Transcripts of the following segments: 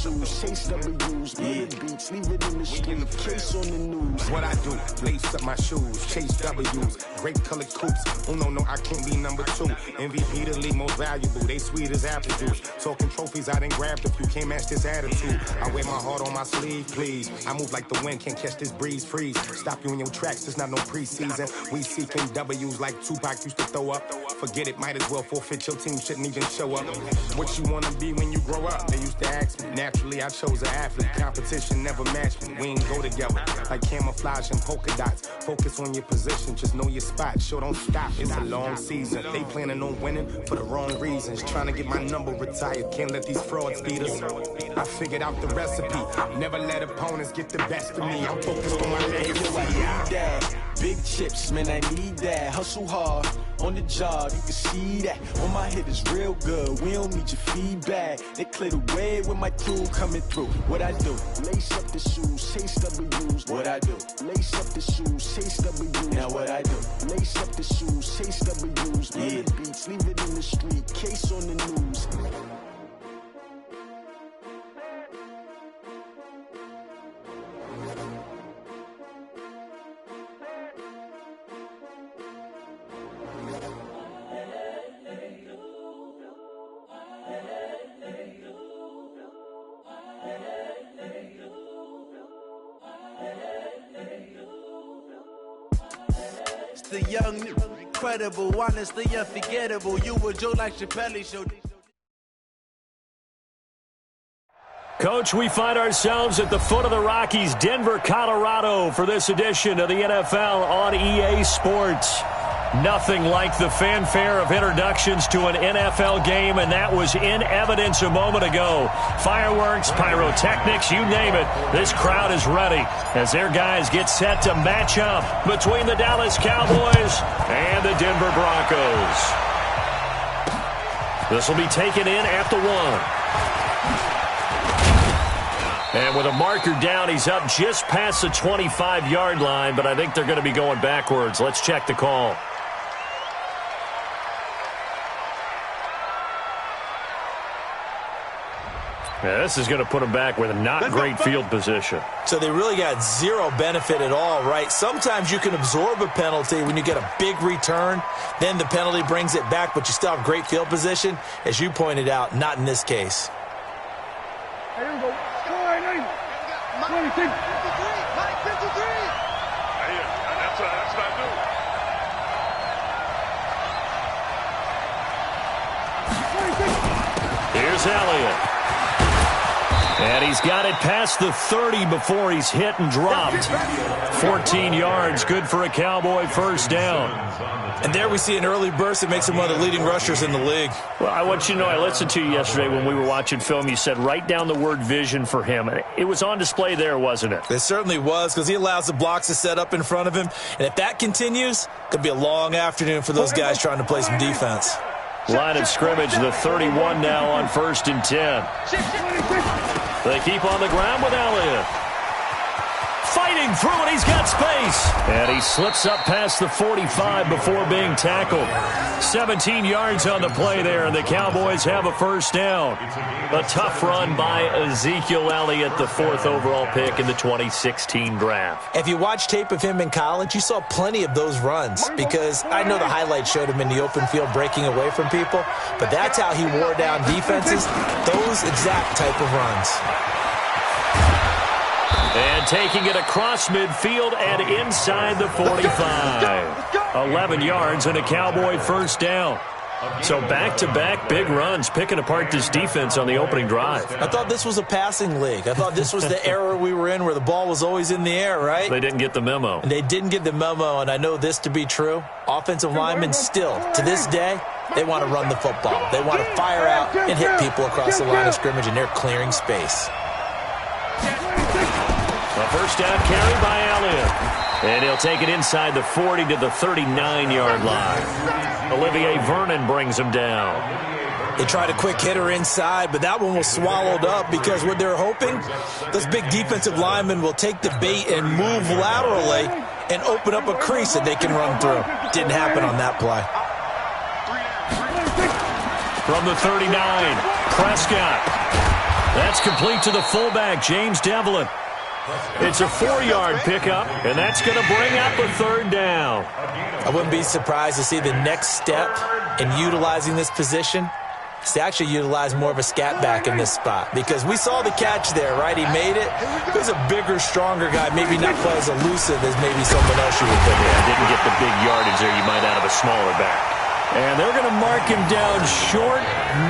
shoes, chase W's, murder beats, leave it in the street, case on the news. What I do, lace up my shoes, chase W's, grape colored coops. Oh no, I can't be number 2. MVP the league most valuable, they sweet as apple juice. Talking trophies, I done grabbed a few, can't match this attitude. I wear my heart on my sleeve, please. I move like the wind, can't catch this breeze, freeze. Stop you in your tracks, it's not no preseason. We seeking W's like Tupac used to throw up. Forget it, might as well forfeit, your team shouldn't even show up. What you wanna be when you grow up? They used to ask me. Naturally, I chose an athlete. Competition never matched me. We ain't go together like camouflage and polka dots. Focus on your position, just know your spot. Sure, don't stop. It's a long season. They planning on winning for the wrong reasons. Trying to get my number retired. Can't let these frauds beat us. I figured out the recipe. Never let opponents get the best of me. I'm focused on my legacy. Big chips, man, I need that. Hustle hard on the job, you can see that. On my hit is real good. We don't need your feedback. They clear the way with my crew coming through. What I do? Lace up the shoes, chase W's. What I do? Lace up the shoes, chase W's. Now what I do? Lace up the shoes, chase W's. Murder beats, leave it in the street, case on the news. The young, incredible, honestly unforgettable. You were Joe like Chappelle show. Coach, we find ourselves at the foot of the Rockies, Denver, Colorado, for this edition of the NFL on EA Sports. Nothing like the fanfare of introductions to an NFL game, and that was in evidence a moment ago. Fireworks, pyrotechnics, you name it. This crowd is ready as their guys get set to match up between the Dallas Cowboys and the Denver Broncos. This will be taken in at the 1. And with a marker down, he's up just past the 25-yard line, but I think they're going to be going backwards. Let's check the call. Yeah, this is going to put them back with a not great field position. So they really got zero benefit at all, right? Sometimes you can absorb a penalty when you get a big return. Then the penalty brings it back, but you still have great field position. As you pointed out, not in this case. Here we go. Mike 53. Mike 53. That's what I do. Here's Elliott. And he's got it past the 30 before he's hit and dropped. 14 yards, good for a Cowboy first down. And there we see an early burst that makes him one of the leading rushers in the league. Well, I want you to know, I listened to you yesterday when we were watching film. You said write down the word vision for him. It was on display there, wasn't it? It certainly was, because he allows the blocks to set up in front of him. And if that continues, it could be a long afternoon for those guys trying to play some defense. Line of scrimmage, the 31 now on 1st and 10. They keep on the ground with Elliott. Fighting through it, he's got space. And he slips up past the 45 before being tackled. 17 yards on the play there, and the Cowboys have a first down. A tough run by Ezekiel Elliott, the 4th overall pick in the 2016 draft. If you watch tape of him in college, you saw plenty of those runs, because I know the highlights showed him in the open field breaking away from people, but that's how he wore down defenses, those exact type of runs. And taking it across midfield and inside the 45. 11 yards and a Cowboy first down. So back-to-back big runs, picking apart this defense on the opening drive. I thought this was a passing league. I thought this was the era we were in where the ball was always in the air, right? They didn't get the memo. And they didn't get the memo, and I know this to be true. Offensive linemen still, to this day, they want to run the football. They want to fire out and hit people across the line of scrimmage, and they're clearing space. A first down carry by Elliott. And he'll take it inside the 40 to the 39-yard line. Olivier Vernon brings him down. They tried a quick hitter inside, but that one was swallowed up because what they're hoping, those big defensive linemen will take the bait and move laterally and open up a crease that they can run through. Didn't happen on that play. From the 39, Prescott. That's complete to the fullback, James Devlin. It's a 4-yard pickup, and that's going to bring up a third down. I wouldn't be surprised to see the next step in utilizing this position is to actually utilize more of a scat back in this spot, because we saw the catch there, right? He made it. He was a bigger, stronger guy, maybe not quite as elusive as maybe someone else you would think. Yeah, didn't get the big yardage there you might out of a smaller back. And they're going to mark him down short,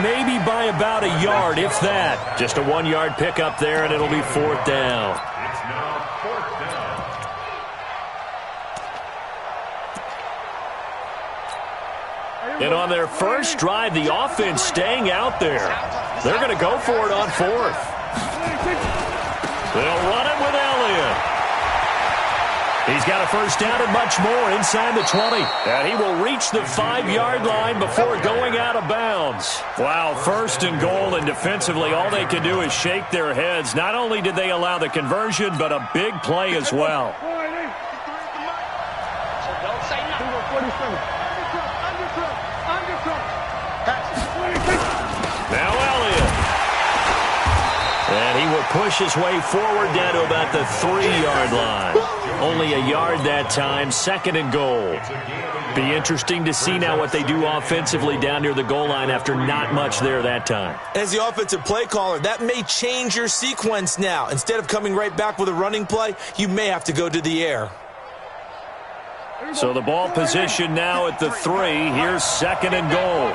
maybe by about a yard, if that. Just a 1-yard pickup there, and it'll be 4th down. It's now 4th down. And on their first drive, the offense staying out there. They're going to go for it on 4th. They'll run it with Elliott. He's got a first down and much more inside the 20. And he will reach the 5-yard line before going out of bounds. Wow, 1st and goal, and defensively all they can do is shake their heads. Not only did they allow the conversion, but a big play as well. Now Elliott. And he will push his way forward down to about the 3-yard line. Only a yard that time, 2nd and goal. Be interesting to see now what they do offensively down near the goal line after not much there that time. As the offensive play caller, that may change your sequence now. Instead of coming right back with a running play, you may have to go to the air. So the ball position now at the 3. Here's 2nd and goal.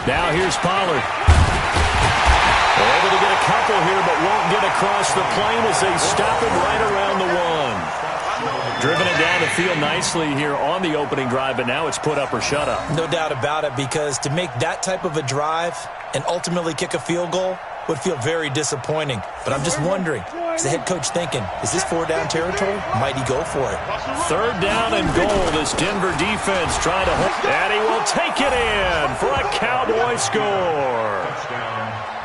Now here's Pollard. They're able to get a couple here, but won't get across the plane as they stop him right around the 1. Driven it down the field nicely here on the opening drive, but now it's put up or shut up. No doubt about it, because to make that type of a drive and ultimately kick a field goal would feel very disappointing. But I'm just wondering, is the head coach thinking, is this 4-down territory? Might he go for it? 3rd down and goal. This Denver defense trying to hold. And he will take it in for a Cowboy score.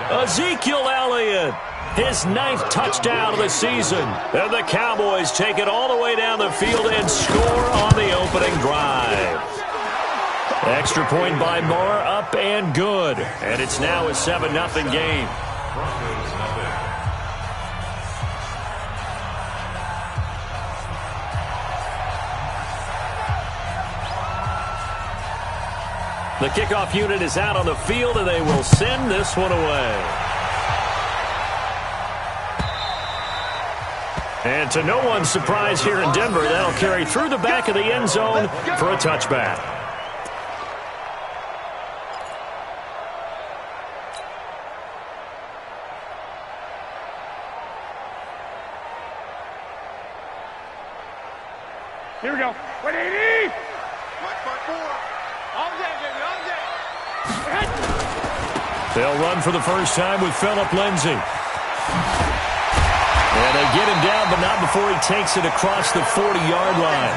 Ezekiel Elliott, his 9th touchdown of the season. And the Cowboys take it all the way down the field and score on the opening drive. Extra point by Moore, up and good. And it's now a 7-0 game. The kickoff unit is out on the field, and they will send this one away. And to no one's surprise here in Denver, that'll carry through the back of the end zone for a touchback. Here we go. 180. Watch my 4. On deck, baby, on deck. They'll run for the first time with Phillip Lindsay. And they get him down, but not before he takes it across the 40-yard line.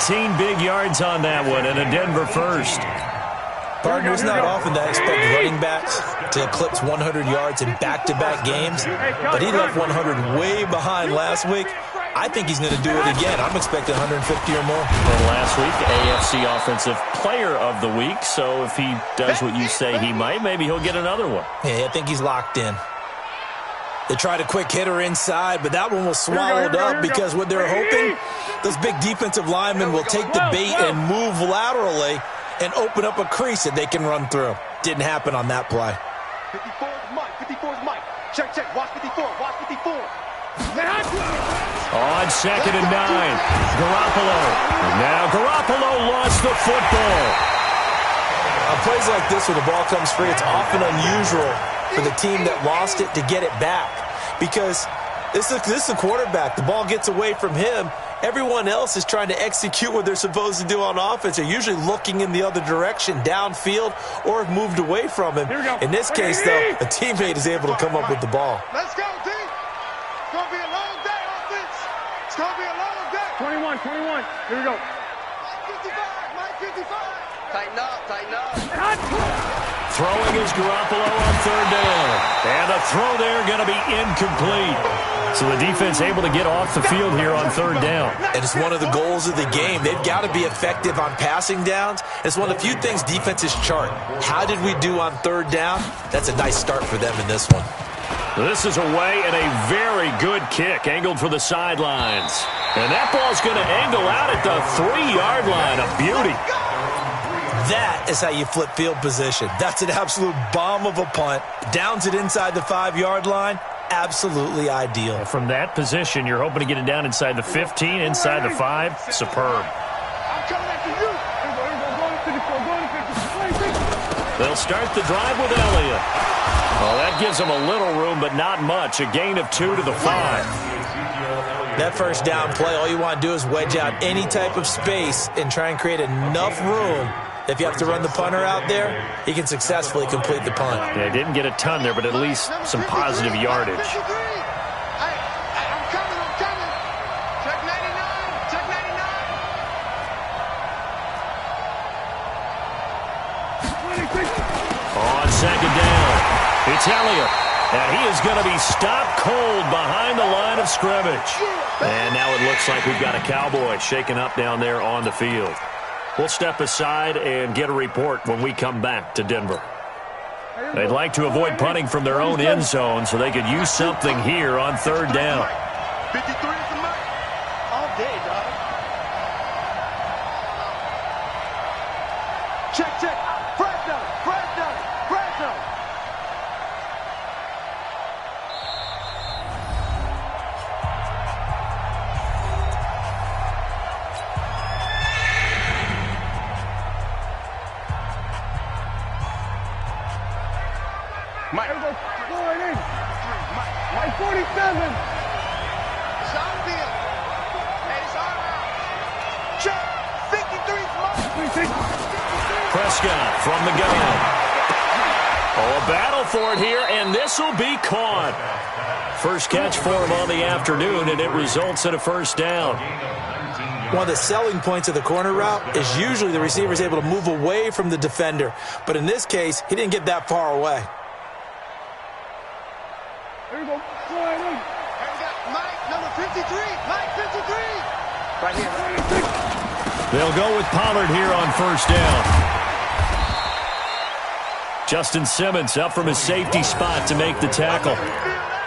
18 big yards on that one, and a Denver first. Partner, it's not often that I expect running backs to eclipse 100 yards in back-to-back games, but he left 100 way behind last week. I think he's going to do it again. I'm expecting 150 or more. Well, last week, AFC Offensive Player of the Week, so if he does what you say he might, maybe he'll get another one. Yeah, I think he's locked in. They tried a quick hitter inside, but that one was swallowed up because what they're hoping, those big defensive linemen will take the bait and move laterally and open up a crease that they can run through. Didn't happen on that play. 54 is Mike. 54 is Mike. Check, check. Watch 54. Watch 54. On 2nd and 9, Garoppolo. Now Garoppolo lost the football. On plays like this where the ball comes free, it's often unusual for the team that lost it to get it back, because this is the quarterback. The ball gets away from him. Everyone else is trying to execute what they're supposed to do on offense. They're usually looking in the other direction, downfield, or have moved away from him. In this case, though, a teammate is able to come up with the ball. Let's go, D. It's going to be a long day, offense. It's going to be a long day. 21, 21. Here we go. Mike 55. Tighten up, tighten up. Throwing is Garoppolo on 3rd down. And a throw there going to be incomplete. So the defense able to get off the field here on third down. And it's one of the goals of the game. They've got to be effective on passing downs. It's one of the few things defenses chart. How did we do on third down? That's a nice start for them in this one. This is away and a very good kick, angled for the sidelines. And that ball's going to angle out at the 3-yard line. A beauty. That is how you flip field position. That's an absolute bomb of a punt. Downs it inside the 5-yard line. Absolutely ideal. From that position, you're hoping to get it down inside the 15, inside the 5. Superb. They'll start the drive with Elliott. Well, that gives them a little room, but not much. A gain of 2 to the 5. That first down play, all you want to do is wedge out any type of space and try and create enough room. If you have to run the punter out there, he can successfully complete the punt. Yeah, didn't get a ton there, but at least some positive yardage. I'm coming. Check 99. Check 99. On second down, it's Elliott. And he is going to be stopped cold behind the line of scrimmage. And now it looks like we've got a Cowboy shaken up down there on the field. We'll step aside and get a report when we come back to Denver. They'd like to avoid punting from their own end zone so they could use something here on third down. 53 is the money. All day, dog. Check. Fresno. Mike 47. Check. 53. Prescott from the gun. Oh, a battle for it here, and this will be caught. First catch for him on the afternoon, and it results in a first down. One of the selling points of the corner route is usually the receiver is able to move away from the defender. But in this case, he didn't get that far away. Here we go. Mike, number 53. Mike, 53. Right here. They'll go with Pollard here on first down. Justin Simmons up from his safety spot to make the tackle.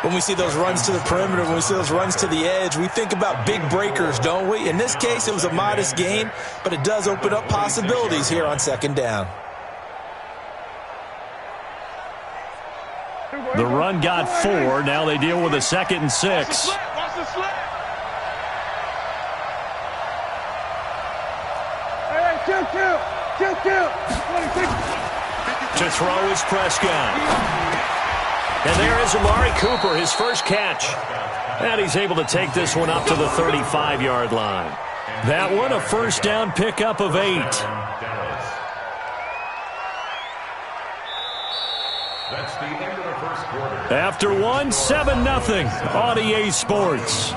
When we see those runs to the perimeter, when we see those runs to the edge, we think about big breakers, don't we? In this case, it was a modest gain, but it does open up possibilities here on second down. The run got 4. Now they deal with a 2nd and 6. Watch the slap. Kill. 26. To throw is Prescott. And there is Amari Cooper, his first catch. And he's able to take this one up to the 35-yard line. That one a first down pickup of 8. That's the end of the first quarter. After 1, 7-0 on EA Sports.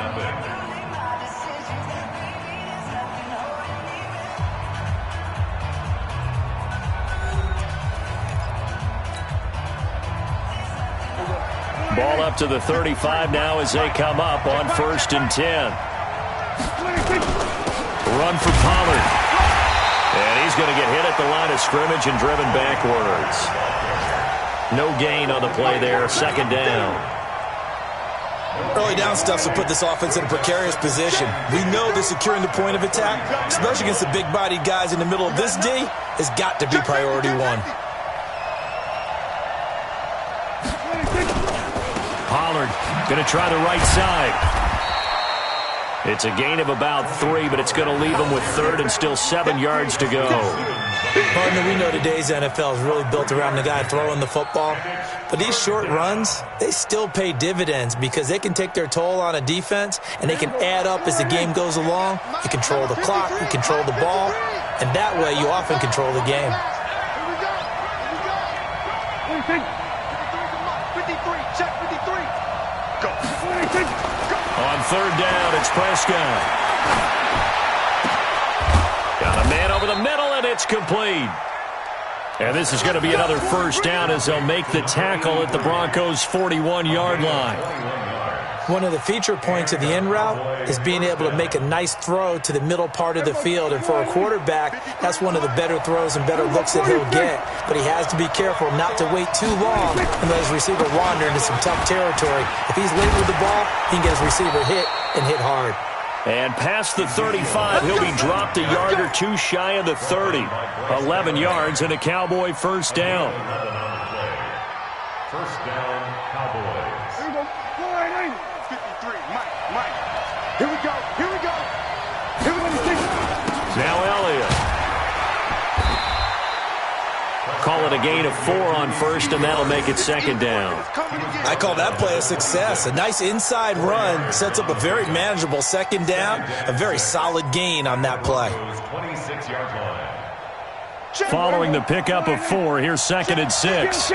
Ball up to the 35 now as they come up on 1st and 10. Run for Pollard. And he's going to get hit at the line of scrimmage and driven backwards. No gain on the play there, 2nd down. Early down stuff will put this offense in a precarious position. We know that securing the point of attack, especially against the big-bodied guys in the middle of this D, has got to be priority 1. Pollard going to try the right side. It's a gain of about 3, but it's going to leave him with 3rd and still 7 yards to go. Partner, we know today's NFL is really built around the guy throwing the football. But these short runs, they still pay dividends because they can take their toll on a defense and they can add up as the game goes along. You control the clock, you control the ball, and that way you often control the game. 53, check 53. Go. On 3rd down, it's Prescott. Got a man over the middle, and it's complete. And this is going to be another first down as they'll make the tackle at the Broncos' 41-yard line. One of the feature points of the in route is being able to make a nice throw to the middle part of the field. And for a quarterback, that's one of the better throws and better looks that he'll get. But he has to be careful not to wait too long and let his receiver wander into some tough territory. If he's late with the ball, he can get his receiver hit and hit hard. And past the 35, he'll be dropped a yard or two shy of the 30. 11 yards and a Cowboy first down. First down, Cowboys. Here we go. 53. Mike. Here we go. Now Elliott. Call it a gain of 4 on first, and that'll make it second down. I call that play a success. A nice inside run sets up a very manageable second down. A very solid gain on that play. 26-yard line. Following the pickup of 4, here's second and 6.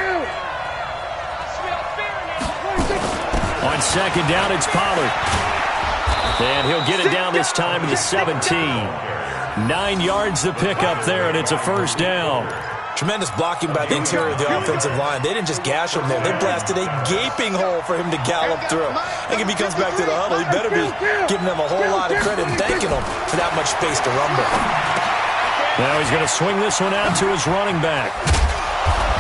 On second down, it's Pollard. And he'll get it down this time to the 17. 9 yards to pick up there, and it's a first down. Tremendous blocking by the interior of the offensive line. They didn't just gash him there. They blasted a gaping hole for him to gallop through. I think if he comes back to the huddle, he better be giving them a whole lot of credit and thanking them for that much space to rumble. Now he's going to swing this one out to his running back.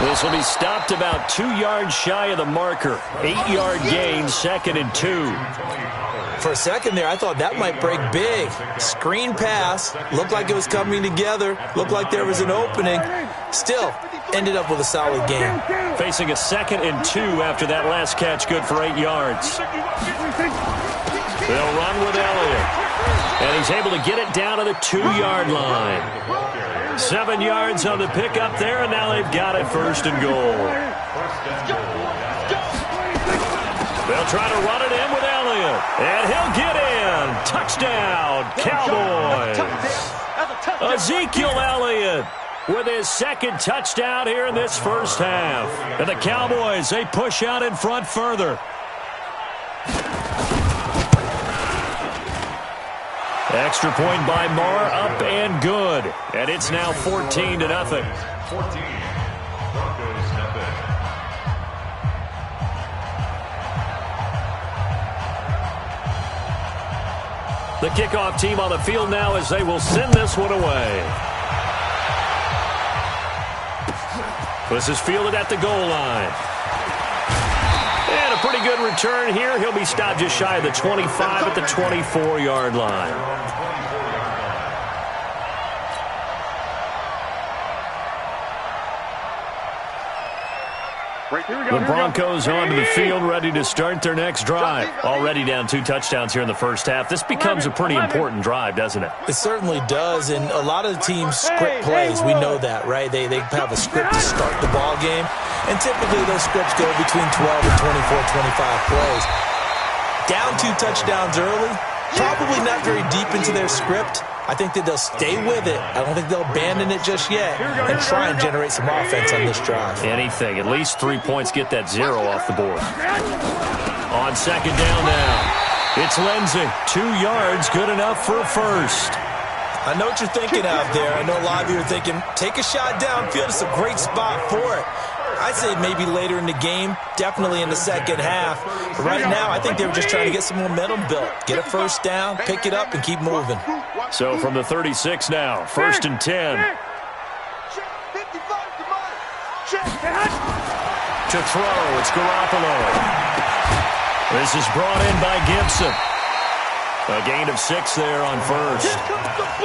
This will be stopped about 2 yards shy of the marker. 8-yard gain, second and 2. For a second there, I thought that might break big. Screen pass. Looked like it was coming together. Looked like there was an opening. Still, ended up with a solid game. Facing a second and 2 after that last catch, good for 8 yards. They'll run with Elliott. And he's able to get it down to the 2-yard line. 7 yards on the pickup there, and now they've got it first and goal. They'll try to run it in with Elliott. And he'll get in. Touchdown, Cowboys. Ezekiel Elliott with his second touchdown here in this first half. And the Cowboys, they push out in front further. Extra point by Marr, up and good. And it's now 14-0. 14. Broncos nothing. The kickoff team on the field now as they will send this one away. This is fielded at the goal line. And a pretty good return here. He'll be stopped just shy of the 25 at the 24-yard line. The Broncos onto the field, ready to start their next drive. Already down 2 touchdowns here in the first half. This becomes a pretty important drive, doesn't it? It certainly does, and a lot of the teams script plays. We know that, right? They have a script to start the ball game, and typically those scripts go between 12 and 24, 25 plays. Down 2 touchdowns early, probably not very deep into their script. I think that they'll stay with it. I don't think they'll abandon it just yet and try and generate some offense on this drive. Anything. At least 3 points, get that 0 off the board. On second down now, it's Lindsey. 2 yards, good enough for a first. I know what you're thinking out there. I know a lot of you are thinking, take a shot downfield. It's a great spot for it. I'd say maybe later in the game, definitely in the second half. But right now, I think they were just trying to get some momentum built. Get a first down, pick it up, and keep moving. So from the 36 now, first and 10. To throw, it's Garoppolo. This is brought in by Gibson. A gain of 6 there on first.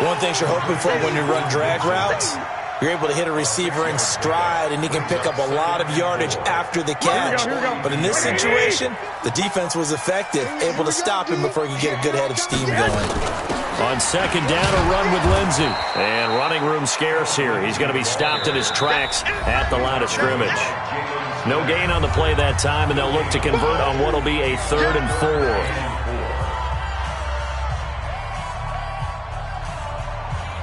One thing you're hoping for when you run drag routes, you're able to hit a receiver in stride, and he can pick up a lot of yardage after the catch. But in this situation, the defense was effective, able to stop him before he could get a good head of steam going. On second down, a run with Lindsey. And running room scarce here. He's going to be stopped in his tracks at the line of scrimmage. No gain on the play that time, and they'll look to convert on what will be a 3rd and 4.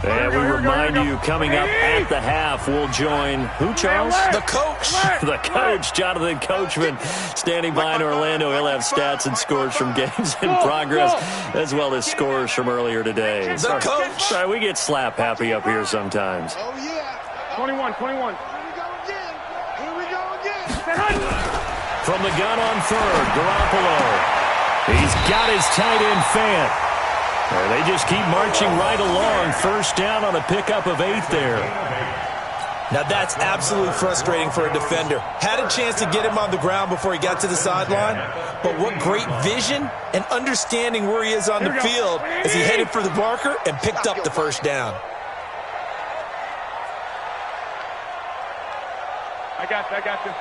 And we remind you, coming up at the half, we'll join who, Charles? The coach. The coach, Jonathan Coachman, standing by in Orlando. He'll have stats and scores from games in progress, as well as scores from earlier today. The coach. Sorry, we get slap happy up here sometimes. Oh, yeah. 21. From the gun on third, Garoppolo. He's got his tight end Fant. They just keep marching right along. First down on a pickup of 8 there. Now that's absolutely frustrating for a defender. Had a chance to get him on the ground before he got to the sideline, but what great vision and understanding where he is on the field as he headed for the marker and picked up the first down. I got you.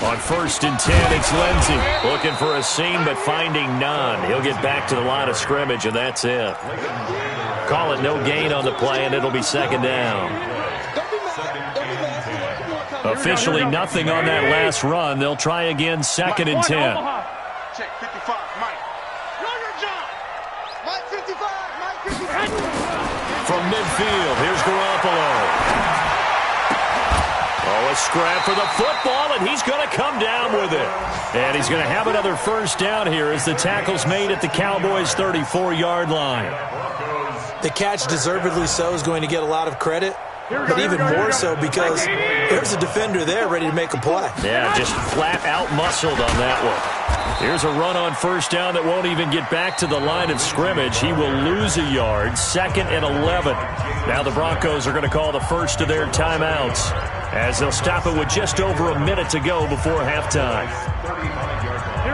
On 1st and 10, it's Lindsey. Looking for a seam, but finding none. He'll get back to the line of scrimmage, and that's it. Call it no gain on the play, and it'll be 2nd down. Officially nothing on that last run. They'll try again, 2nd and 10. Check 55, Mike. Mike 55, Mike 55. From midfield, here's Garoppolo. Oh, a scrap for the football, and he's going to come down with it. And he's going to have another first down here as the tackle's made at the Cowboys' 34-yard line. The catch, deservedly so, is going to get a lot of credit, but even more so because there's a defender there ready to make a play. Yeah, just flat out muscled on that one. Here's a run on first down that won't even get back to the line of scrimmage. He will lose a yard, 2nd and 11. Now the Broncos are going to call the first of their timeouts as they'll stop it with just over a minute to go before halftime.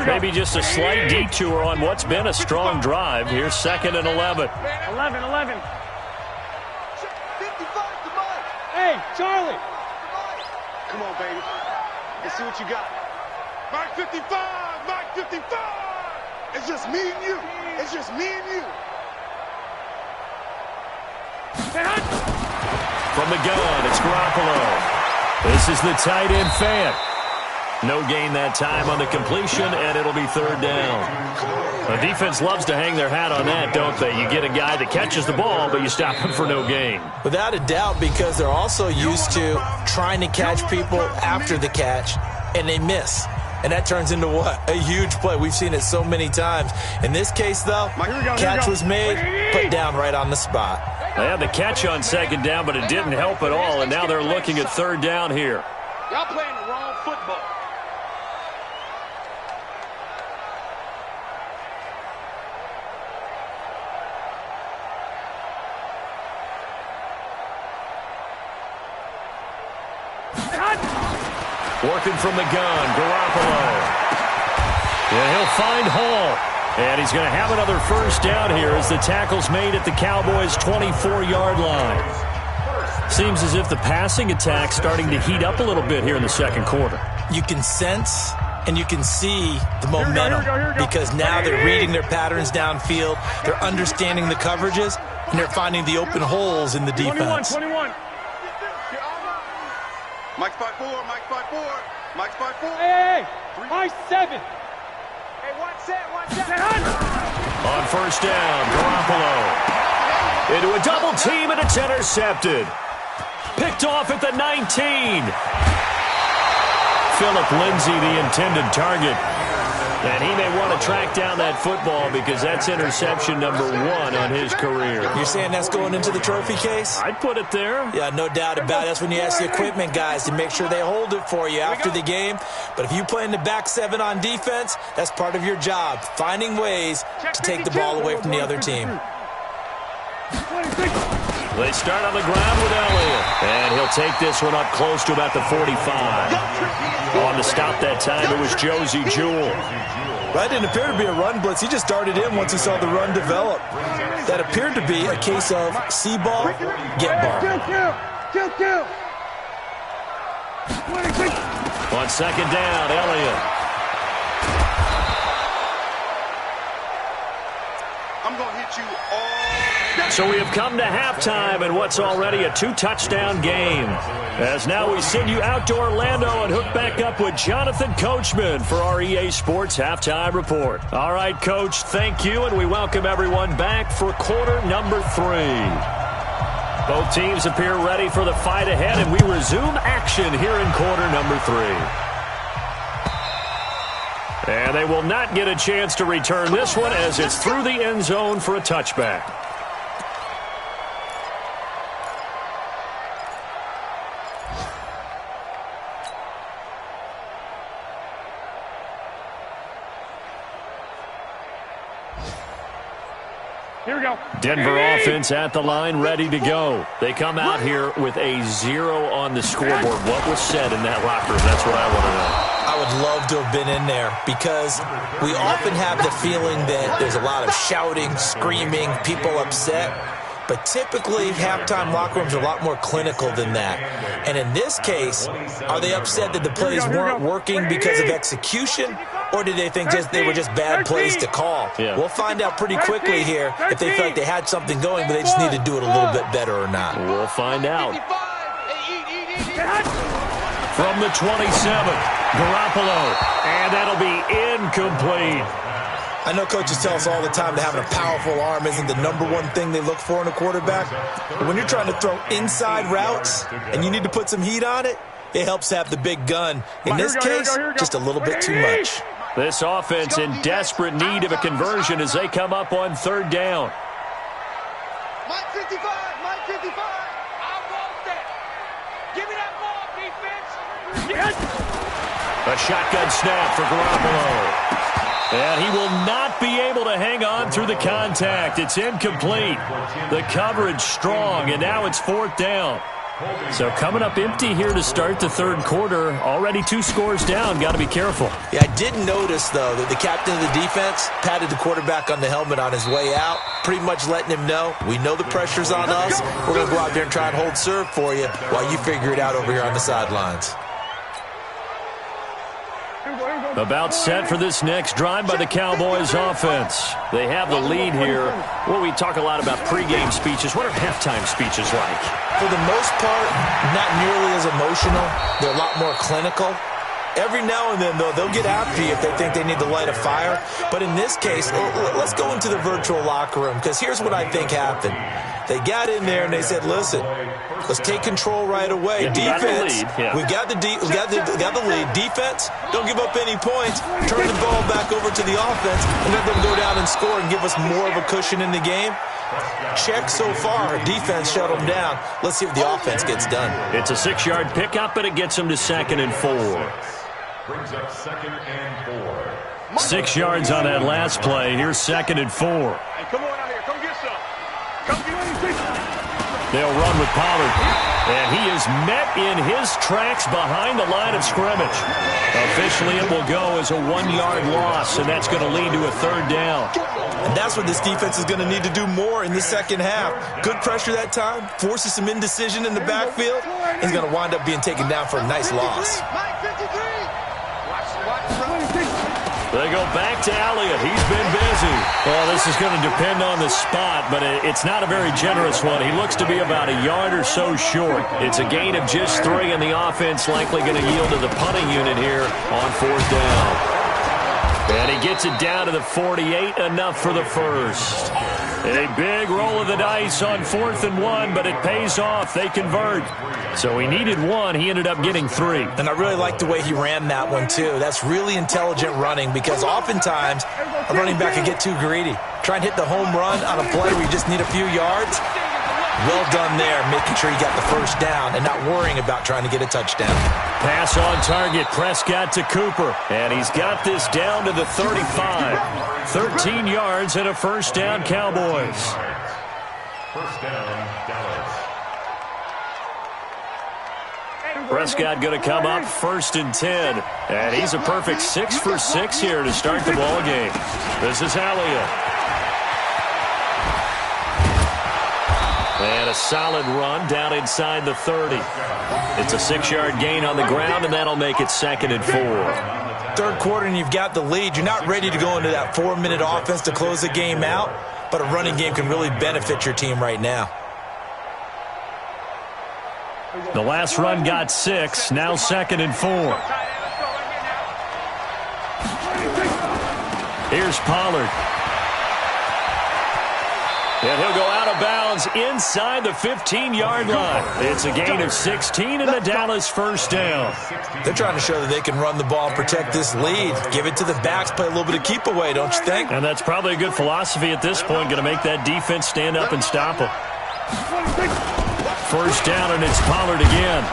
Maybe just a slight detour on what's been a strong drive. Here's 2nd and 11. 11. Hey, Charlie. Come on, baby. Let's see what you got. Mike 55, Mike 55. It's just me and you. It's just me and you. From the gun, it's Garoppolo. This is the tight end Fant. No gain that time on the completion, and it'll be 3rd down. The defense loves to hang their hat on that, don't they? You get a guy that catches the ball, but you stop him for no gain. Without a doubt, because they're also used to trying to catch people after the catch, and they miss. And that turns into what? A huge play. We've seen it so many times. In this case, though, catch was made, put down right on the spot. They had the catch on 2nd down, but it didn't help at all, and now they're looking at 3rd down here. Y'all playing the wrong football. Working from the gun, Garoppolo. And he'll find Hall. And he's going to have another first down here as the tackle's made at the Cowboys' 24-yard line. Seems as if the passing attack's starting to heat up a little bit here in the 2nd quarter. You can sense and you can see the momentum because now they're reading their patterns downfield, they're understanding the coverages, and they're finding the open holes in the defense. 21. Mike's 5-4, Mike's 5-4, Mike's 5-4. Hey, Mike's 7. Hey, one set. On first down, Garoppolo. Into a double team, and it's intercepted. Picked off at the 19. Phillip Lindsay, the intended target. And he may want to track down that football because that's interception number 1 on his career. You're saying that's going into the trophy case? I'd put it there. Yeah, no doubt about it. That's when you ask the equipment guys to make sure they hold it for you after the game. But if you play in the back 7 on defense, that's part of your job, finding ways to take the ball away from the other team. They start on the ground with Elliott. And he'll take this one up close to about the 45. On the stop that time, it was Josie Jewell. That didn't appear to be a run blitz. He just darted in once he saw the run develop. That appeared to be a case of see ball, get ball. Kill. On 2nd down, Elliott. I'm going to hit you all. So we have come to halftime in what's already a 2-touchdown game. As now we send you out to Orlando and hook back up with Jonathan Coachman for our EA Sports Halftime Report. All right, Coach, thank you, and we welcome everyone back for quarter number 3. Both teams appear ready for the fight ahead, and we resume action here in quarter number 3. And they will not get a chance to return this one as it's through the end zone for a touchback. Here we go. Denver offense at the line, ready to go. They come out here with a 0 on the scoreboard. What was said in that locker room? That's what I want to know. I would love to have been in there because we often have the feeling that there's a lot of shouting, screaming, people upset. But typically, halftime locker rooms are a lot more clinical than that. And in this case, are they upset that the plays weren't working because of execution? Or did they think they were just bad plays to call? Yeah. We'll find out pretty quickly here if they feel like they had something going, but they just need to do it a little bit better or not. We'll find out. From the 27th, Garoppolo, and that'll be incomplete. I know coaches tell us all the time that having a powerful arm isn't the #1 thing they look for in a quarterback. But when you're trying to throw inside routes and you need to put some heat on it, it helps have the big gun. In this case, just a little bit too much. This offense in desperate need of a conversion as they come up on 3rd down. Mike 55, Mike 55. I want that. Give me that ball, defense. A shotgun snap for Garoppolo. And he will not be able to hang on through the contact. It's incomplete. The coverage strong, and now it's 4th down. So coming up empty here to start the 3rd quarter. Already 2 scores down. Got to be careful. Yeah, I did notice, though, that the captain of the defense patted the quarterback on the helmet on his way out, pretty much letting him know, we know the pressure's on us. We're going to go out there and try and hold serve for you while you figure it out over here on the sidelines. About set for this next drive by the Cowboys offense. They have the lead here. Well, we talk a lot about pregame speeches. What are halftime speeches like? For the most part, not nearly as emotional. They're a lot more clinical. Every now and then, though, they'll get after you if they think they need to light a fire. But in this case, let's go into the virtual locker room, because here's what I think happened. They got in there and they said, listen, let's take control right away. Defense, we've got the lead. Defense, don't give up any points. Turn the ball back over to the offense and let them go down and score and give us more of a cushion in the game. Check so far. Defense shut them down. Let's see if the offense gets done. It's a 6-yard pickup, but it gets them to 2nd and 4. Brings up 2nd and 4. 6 yards on that last play. Here's 2nd and 4. Hey, come on out here. Come get some. Come get some. They'll run with Pollard. And he is met in his tracks behind the line of scrimmage. Officially, it will go as a 1-yard loss, and that's going to lead to a 3rd down. And that's what this defense is going to need to do more in the second half. Good pressure that time, forces some indecision in the backfield. He's going to wind up being taken down for a nice loss. They go back to Elliott. He's been busy. Well, this is going to depend on the spot, but it's not a very generous one. He looks to be about a yard or so short. It's a gain of just 3, and the offense likely going to yield to the punting unit here on 4th down. And he gets it down to the 48, enough for the first. A big roll of the dice on 4th and 1, but it pays off. They convert. So he needed 1. He ended up getting 3. And I really like the way he ran that one, too. That's really intelligent running, because oftentimes a running back can get too greedy. Try and hit the home run on a play where you just need a few yards. Well done there, making sure he got the first down and not worrying about trying to get a touchdown. Pass on target, Prescott to Cooper. And he's got this down to the 35. 13 yards and a first down, Cowboys. First down, Dallas. Prescott going to come up 1st and 10. And he's a perfect 6 for 6 here to start the ball game. This is Elliott. And a solid run down inside the 30. It's a 6-yard gain on the ground, and that'll make it 2nd and 4. 3rd quarter, and you've got the lead. You're not ready to go into that 4-minute offense to close the game out, but a running game can really benefit your team right now. The last run got 6, now 2nd and 4. Here's Pollard. And he'll go out of bounds inside the 15-yard line. It's a gain of 16 and a Dallas first down. They're trying to show that they can run the ball and protect this lead. Give it to the backs, play a little bit of keep away, don't you think? And that's probably a good philosophy at this point, going to make that defense stand up and stop them. First down, and it's Pollard again.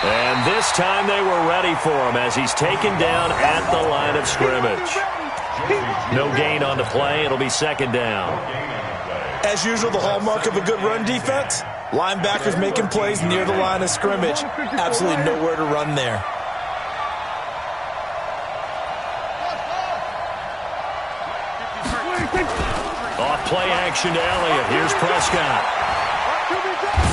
And this time they were ready for him as he's taken down at the line of scrimmage. No gain on the play. It'll be 2nd down. as usual, the hallmark of a good run defense. Linebackers making plays near the line of scrimmage. Absolutely nowhere to run there. Off play action to Elliott. Here's Prescott.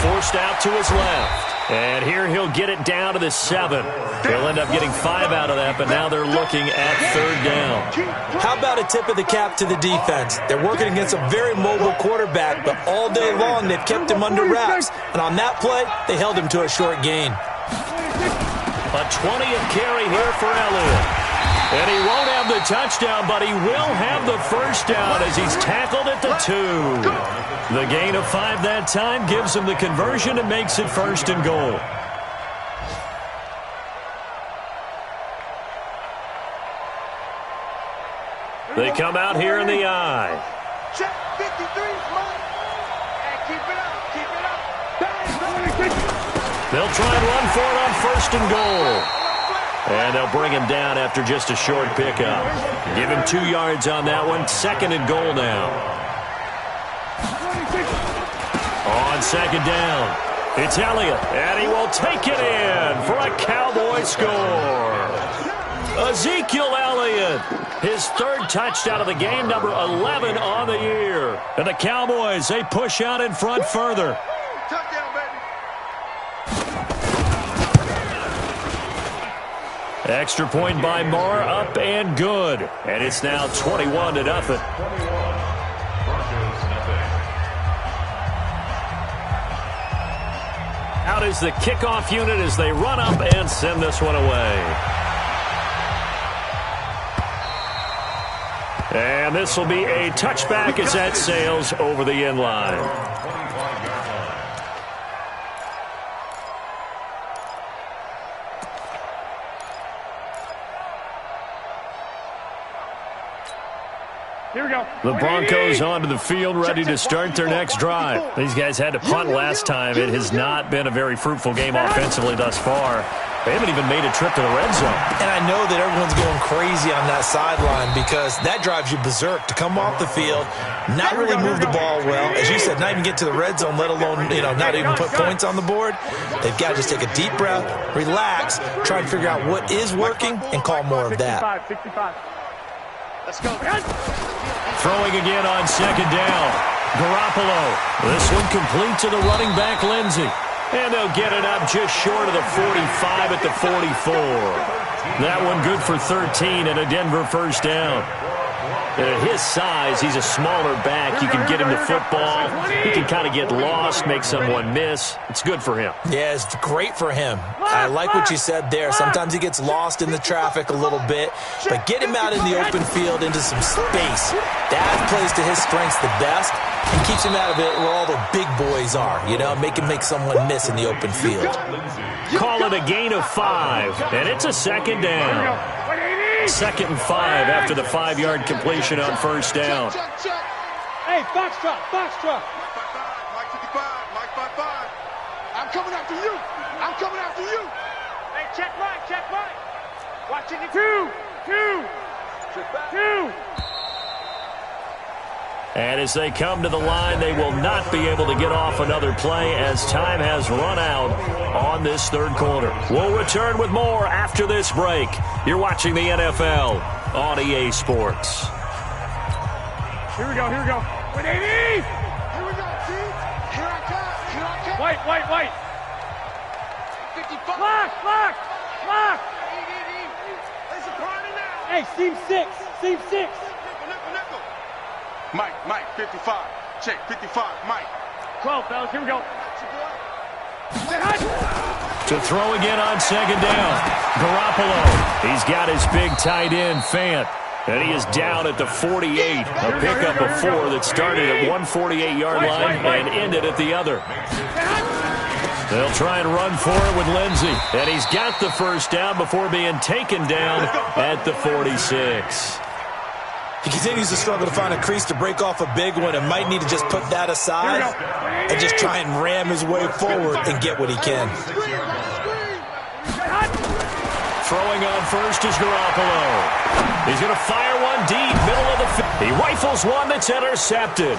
Forced out to his left. And here he'll get it down to the 7. He'll end up getting 5 out of that, but now they're looking at 3rd down. How about a tip of the cap to the defense? They're working against a very mobile quarterback, but all day long they've kept him under wraps. And on that play, they held him to a short gain. A 20th carry here for Elliott. And he won't have the touchdown, but he will have the first down as he's tackled at the 2. The gain of 5 that time gives him the conversion and makes it 1st and goal. They come out here in the I. Check 53, Mike. And keep it up, keep it up. They'll try and run for it on 1st and goal. And they'll bring him down after just a short pickup. Give him 2 yards on that one. 2nd and goal now. On 2nd down, it's Elliott, and he will take it in for a Cowboy score. Ezekiel Elliott, his 3rd touchdown of the game, number 11 on the year. And the Cowboys, they push out in front further. Touchdown, baby. Extra point by Moore, up and good. And it's now 21-0. Out is the kickoff unit as they run up and send this one away. And this will be a touchback as that sails over the end line. Here we go. The Broncos onto the field, ready to start their next drive. These guys had to punt last time. It has not been a very fruitful game offensively thus far. They haven't even made a trip to the red zone. And I know that everyone's going crazy on that sideline because that drives you berserk to come off the field, not really move the ball well. As you said, not even get to the red zone, let alone, not even put points on the board. They've got to just take a deep breath, relax, try and figure out what is working, and call more of that. 65. Let's go. Throwing again on 2nd down. Garoppolo. This one complete to the running back, Lindsey. And they'll get it up just short of the 45 at the 44. That one good for 13 and a Denver 1st down. And at his size, he's a smaller back. You can get him the football. He can kind of get lost, make someone miss. It's good for him. Yeah, it's great for him. I like what you said there. Sometimes he gets lost in the traffic a little bit, but get him out in the open field into some space. That plays to his strengths the best and keeps him out of it where all the big boys are, make him make someone miss in the open field. Call it a gain of 5, and it's a 2nd down. 2nd and 5 after the 5-yard completion on 1st down. Hey, Foxtrot. Mike 55, Mike 55. I'm coming after you. Hey, check Mike. Watching it. 2. And as they come to the line, they will not be able to get off another play as time has run out on this 3rd quarter. We'll return with more after this break. You're watching the NFL on EA Sports. Here we go. 180. Here we go, team. Here I come. White. 55. Lock. There's a party now. Hey, seam 6. Mike, 55. Check, 55, Mike. 12, fellas, here we go. To throw again on 2nd down. Garoppolo. He's got his big tight end, Fant. And he is down at the 48. A pickup of 4 that started at 148-yard line and ended at the other. They'll try and run for it with Lindsey. And he's got the 1st down before being taken down at the 46. He continues to struggle to find a crease to break off a big one and might need to just put that aside and just try and ram his way forward and get what he can. Throwing on 1st is Garoppolo. He's going to fire one deep, middle of the field. He rifles one that's intercepted.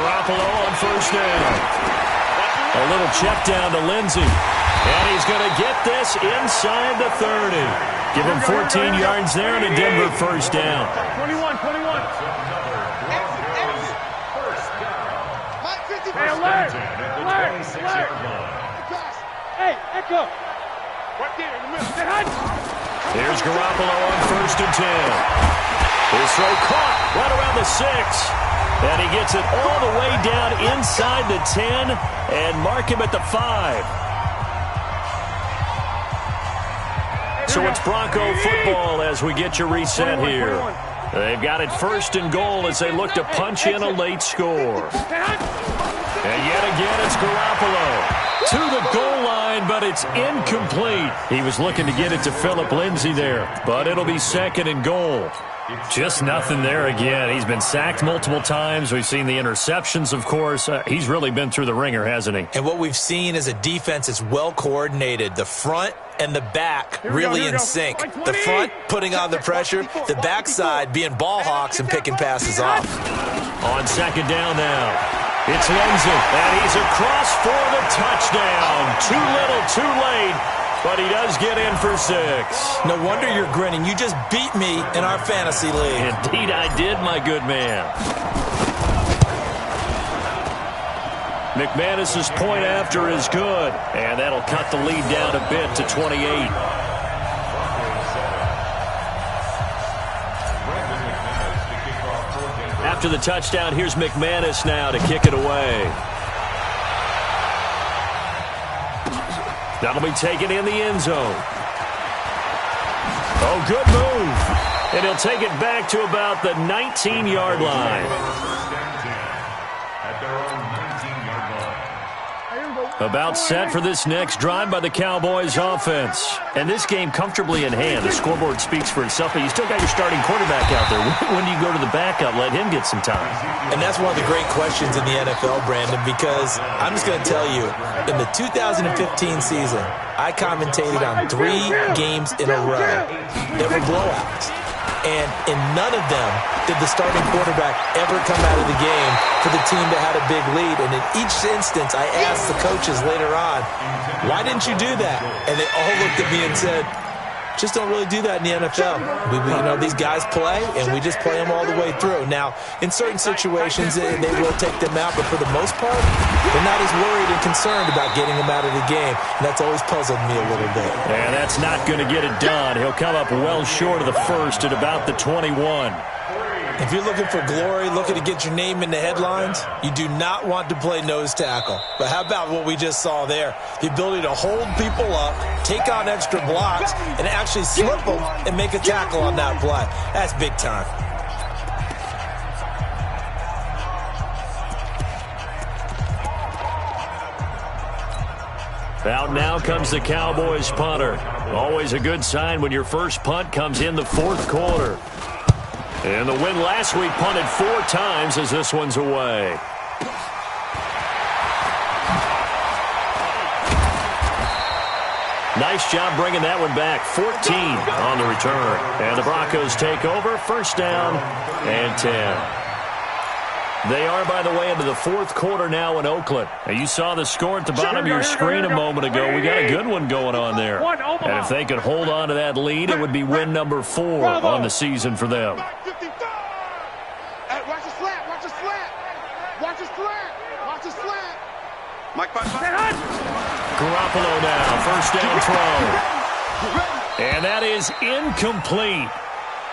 Garoppolo on first down. A little check down to Lindsey. And he's going to get this inside the 30. Give him 14 yards there and a Denver first down. 21. Hey, alert! Hey, Echo! Right there in the middle. Here's Garoppolo on first and 10. His throw caught right around the 6. And he gets it all the way down inside the 10 and mark him at the 5. So it's Bronco football as we get your reset here. They've got it first and goal as they look to punch in a late score. And yet again, it's Garoppolo to the goal line, but it's incomplete. He was looking to get it to Phillip Lindsay there, but it'll be second and goal. Just nothing there again. He's been sacked multiple times. We've seen the interceptions, of course. He's really been through the ringer, hasn't he? And what we've seen is a defense that's well coordinated. The front and the back really in sync. The front putting on the pressure, the backside being ball hawks and picking passes off. On second down now, it's Lindsay, and he's across for the touchdown. Too little, too late, but he does get in for 6. No wonder you're grinning. You just beat me in our fantasy league. Indeed I did, my good man. McManus's point after is good, and that'll cut the lead down a bit to 28. After the touchdown, here's McManus now to kick it away. That'll be taken in the end zone. Oh, good move. And he'll take it back to about the 19-yard line. About set for this next drive by the Cowboys offense. And this game comfortably in hand. The scoreboard speaks for itself, but you still got your starting quarterback out there. When do you go to the backup? Let him get some time. And that's one of the great questions in the NFL, Brandon, because I'm just going to tell you, in the 2015 season, I commentated on 3 games in a row that were blowouts. And in none of them did the starting quarterback ever come out of the game for the team that had a big lead. And in each instance, I asked the coaches later on, why didn't you do that? And they all looked at me and said, just don't really do that in the NFL. These guys play, and we just play them all the way through. Now, in certain situations, they will take them out, but for the most part, they're not as worried and concerned about getting them out of the game. And that's always puzzled me a little bit. And that's not going to get it done. He'll come up well short of the first at about the 21. If you're looking for glory, looking to get your name in the headlines, you do not want to play nose tackle. But how about what we just saw there? The ability to hold people up, take on extra blocks, and actually slip them and make a tackle on that play. That's big time. Out now comes the Cowboys punter. Always a good sign when your first punt comes in the fourth quarter. And the win last week punted 4 times as this one's away. Nice job bringing that one back. 14 on the return. And the Broncos take over. First down and 10. They are, by the way, into the fourth quarter now in Oakland. Now, you saw the score at the bottom of your screen a moment ago. We got a good one going on there. And if they could hold on to that lead, it would be win number 4 on the season for them. Watch the slant, watch the slant. Watch the slant, watch the slant. Mike, Garoppolo now, first down throw. And that is incomplete.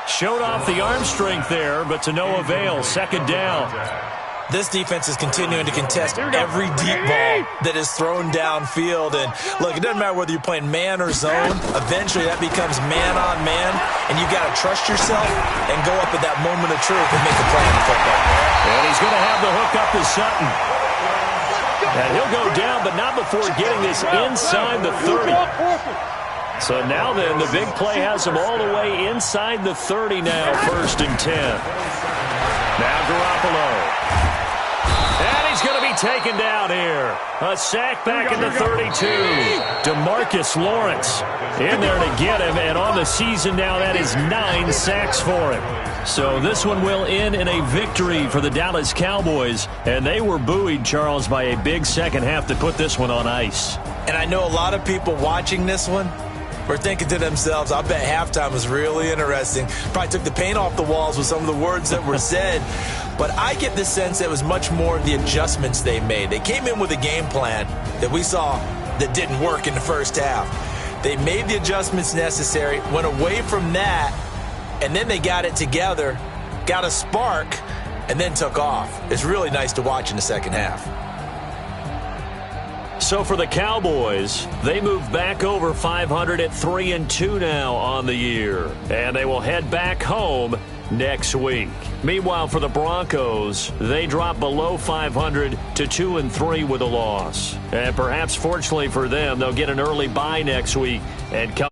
Showed off the arm strength there, but to no avail. Second down. This defense is continuing to contest every deep ball that is thrown downfield. And look, it doesn't matter whether you're playing man or zone. Eventually, that becomes man on man, and you got to trust yourself and go up at that moment of truth and make a play on the football. And he's going to have the hook up to Sutton. And he'll go down, but not before getting this inside the 30. So now then, the big play has him all the way inside the 30 now, first and 10. Now Garoppolo. And he's going to be taken down here. A sack back in the 32. DeMarcus Lawrence in there to get him, and on the season now, that is 9 sacks for him. So this one will end in a victory for the Dallas Cowboys, and they were buoyed, Charles, by a big second half to put this one on ice. And I know a lot of people watching this one were thinking to themselves, I bet halftime was really interesting. Probably took the paint off the walls with some of the words that were said. But I get the sense that it was much more of the adjustments they made. They came in with a game plan that we saw that didn't work in the first half. They made the adjustments necessary, went away from that, and then they got it together, got a spark, and then took off. It's really nice to watch in the second half. So for the Cowboys, they move back over 500 at 3-2 now on the year. And they will head back home next week. Meanwhile, for the Broncos, they drop below 500 to 2-3 with a loss. And perhaps fortunately for them, they'll get an early bye next week and come